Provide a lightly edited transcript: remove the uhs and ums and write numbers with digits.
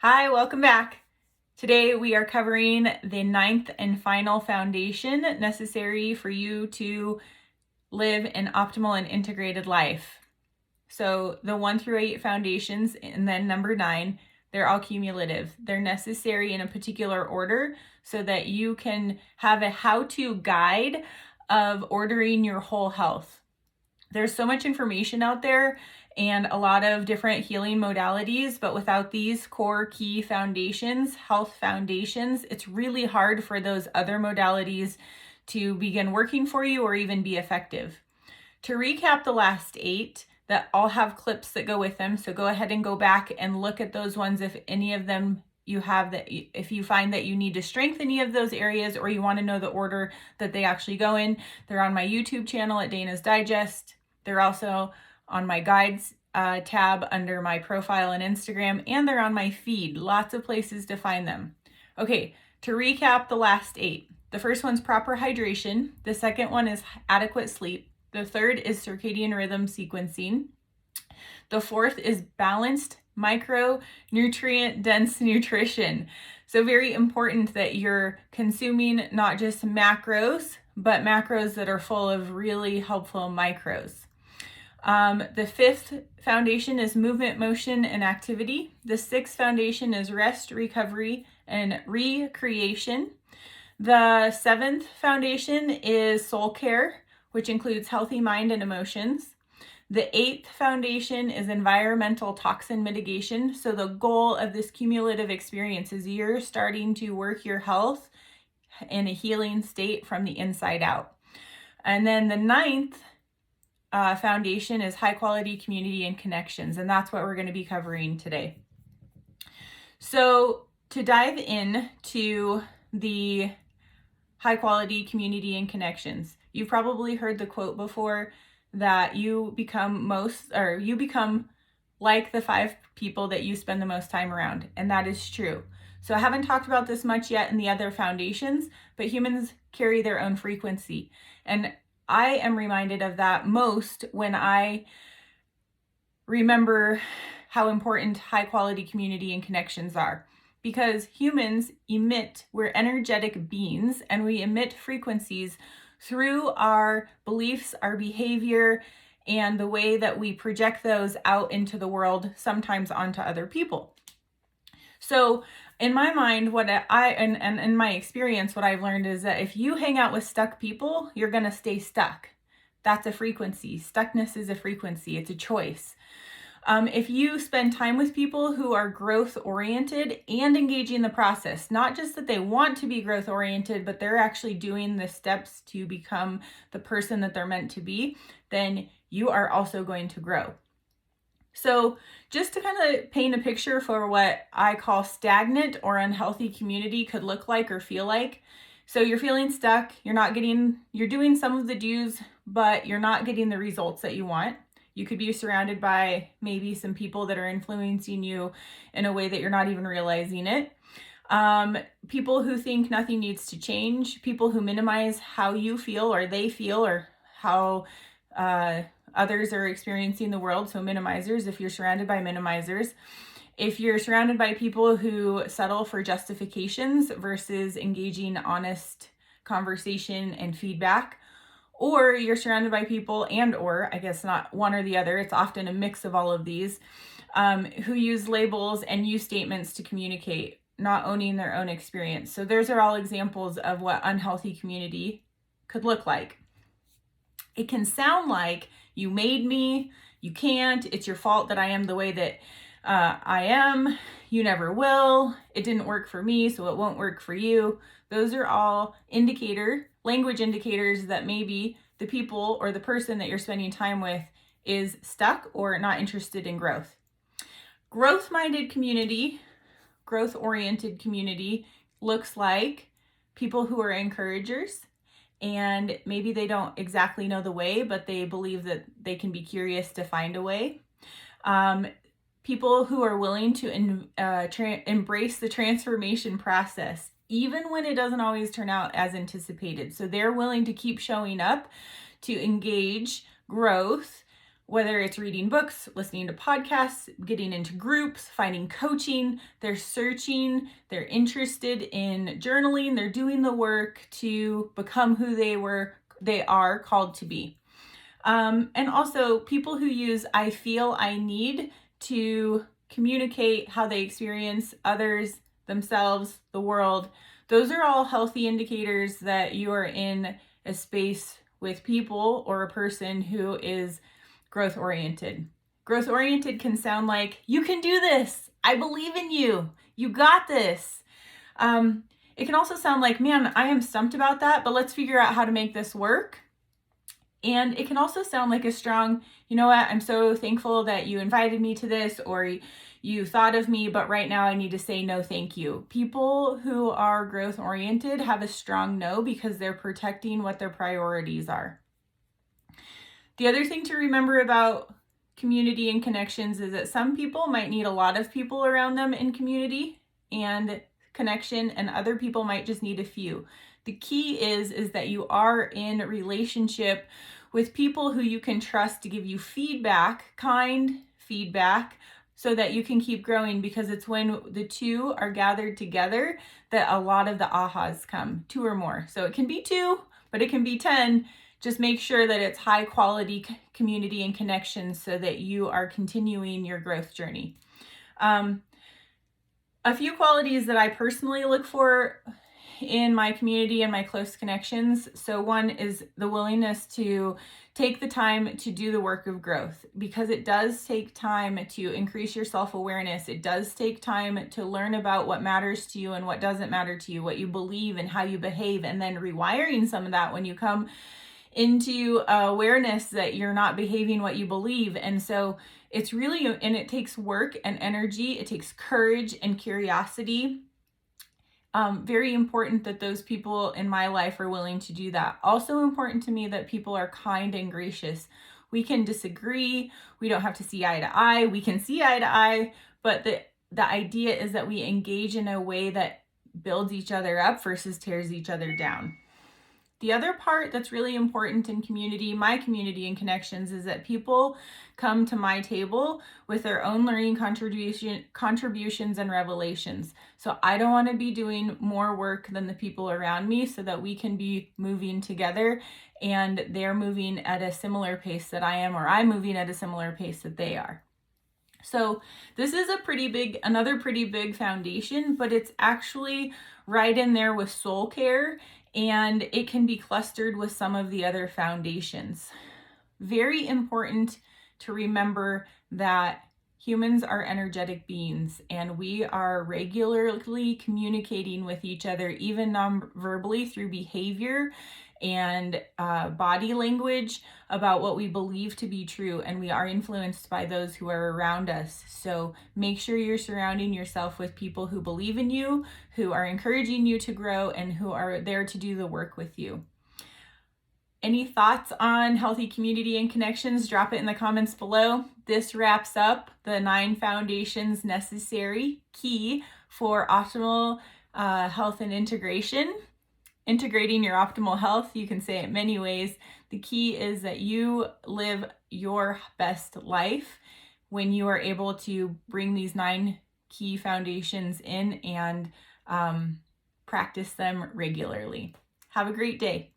Hi, welcome back. Today we are covering the 9th and final foundation necessary for you to live an optimal and integrated life. So the 1 through 8 foundations and then number 9, they're all cumulative. They're necessary in a particular order so that you can have a how-to guide of ordering your whole health. There's so much information out there and a lot of different healing modalities, but without these core key foundations, health foundations, it's really hard for those other modalities to begin working for you or even be effective. To recap the last 8, that all have clips that go with them, so go ahead and go back and look at those ones if any of them you have, that if you find that you need to strengthen any of those areas or you want to know the order that they actually go in. They're on my YouTube channel at Dana's Digest. They're also on my guides tab under my profile on Instagram, and they're on my feed. Lots of places to find them. Okay, to recap the last 8. The first one's proper hydration. The second one is adequate sleep. The third is circadian rhythm sequencing. The fourth is balanced micronutrient dense nutrition. So very important that you're consuming not just macros, but macros that are full of really helpful micros. The 5th foundation is movement, motion, and activity. The 6th foundation is rest, recovery, and recreation. The 7th foundation is soul care, which includes healthy mind and emotions. The 8th foundation is environmental toxin mitigation. So the goal of this cumulative experience is you're starting to work your health in a healing state from the inside out. And then the 9th foundation is high quality community and connections, and that's what we're going to be covering today. So to dive in to the high quality community and connections, you've probably heard the quote before that you become like the 5 people that you spend the most time around, and that is true. So I haven't talked about this much yet in the other foundations, but humans carry their own frequency, and I am reminded of that most when I remember how important high quality community and connections are. Because humans we're energetic beings, and we emit frequencies through our beliefs, our behavior, and the way that we project those out into the world, sometimes onto other people. So in my mind, and in my experience, what I've learned is that if you hang out with stuck people, you're going to stay stuck. That's a frequency. Stuckness is a frequency. It's a choice. If you spend time with people who are growth oriented and engaging the process, not just that they want to be growth oriented, but they're actually doing the steps to become the person that they're meant to be, then you are also going to grow. So just to kind of paint a picture for what I call stagnant or unhealthy community could look like or feel like. So you're feeling stuck, you're doing some of the do's, but you're not getting the results that you want. You could be surrounded by maybe some people that are influencing you in a way that you're not even realizing it. People who think nothing needs to change, people who minimize how you feel or they feel, or how others are experiencing the world. So minimizers, if you're surrounded by minimizers. If you're surrounded by people who settle for justifications versus engaging honest conversation and feedback, or you're surrounded by people or I guess not one or the other, it's often a mix of all of these, who use labels and use statements to communicate, not owning their own experience. So those are all examples of what unhealthy community could look like. It can sound like you made me, you can't, it's your fault that I am the way that I am, you never will, it didn't work for me, so it won't work for you. Those are all language indicators that maybe the people or the person that you're spending time with is stuck or not interested in growth. Growth-minded community, growth-oriented community looks like people who are encouragers, and maybe they don't exactly know the way, but they believe that they can be curious to find a way. People who are willing to embrace the transformation process, even when it doesn't always turn out as anticipated. So they're willing to keep showing up to engage growth Whether it's reading books, listening to podcasts, getting into groups, finding coaching, they're searching, they're interested in journaling, they're doing the work to become who they are called to be. And also people who use I feel, I need to communicate how they experience others, themselves, the world. Those are all healthy indicators that you are in a space with people or a person who is growth oriented. Growth oriented can sound like, you can do this. I believe in you. You got this. It can also sound like, man, I am stumped about that, but let's figure out how to make this work. And it can also sound like a strong, you know what, I'm so thankful that you invited me to this, or you thought of me, but right now I need to say no, thank you. People who are growth oriented have a strong no because they're protecting what their priorities are. The other thing to remember about community and connections is that some people might need a lot of people around them in community and connection, and other people might just need a few. The key is that you are in relationship with people who you can trust to give you feedback, kind feedback, so that you can keep growing, because it's when the two are gathered together that a lot of the ahas come, 2 or more. So it can be 2, but it can be 10. Just make sure that it's high quality community and connections so that you are continuing your growth journey. A few qualities that I personally look for in my community and my close connections. So one is the willingness to take the time to do the work of growth, because it does take time to increase your self-awareness. It does take time to learn about what matters to you and what doesn't matter to you, what you believe and how you behave, and then rewiring some of that when you come into awareness that you're not behaving what you believe. And so it's really, and it takes work and energy, it takes courage and curiosity. Very important that those people in my life are willing to do that. Also important to me that people are kind and gracious. We can disagree. We don't have to see eye to eye. We can see eye to eye, but the idea is that we engage in a way that builds each other up versus tears each other down. The other part that's really important in community, my community and connections, is that people come to my table with their own learning contributions and revelations. So I don't want to be doing more work than the people around me, so that we can be moving together and they're moving at a similar pace that I am, or I'm moving at a similar pace that they are. So this is another pretty big foundation, but it's actually right in there with soul care, and it can be clustered with some of the other foundations. Very important to remember that humans are energetic beings, and we are regularly communicating with each other, even non-verbally, through behavior and body language, about what we believe to be true, and we are influenced by those who are around us. So make sure you're surrounding yourself with people who believe in you, who are encouraging you to grow, and who are there to do the work with you. Any thoughts on healthy community and connections? Drop it in the comments below. This wraps up the 9 foundations necessary, key for optimal health and integration. Integrating your optimal health, you can say it many ways. The key is that you live your best life when you are able to bring these 9 key foundations in and practice them regularly. Have a great day.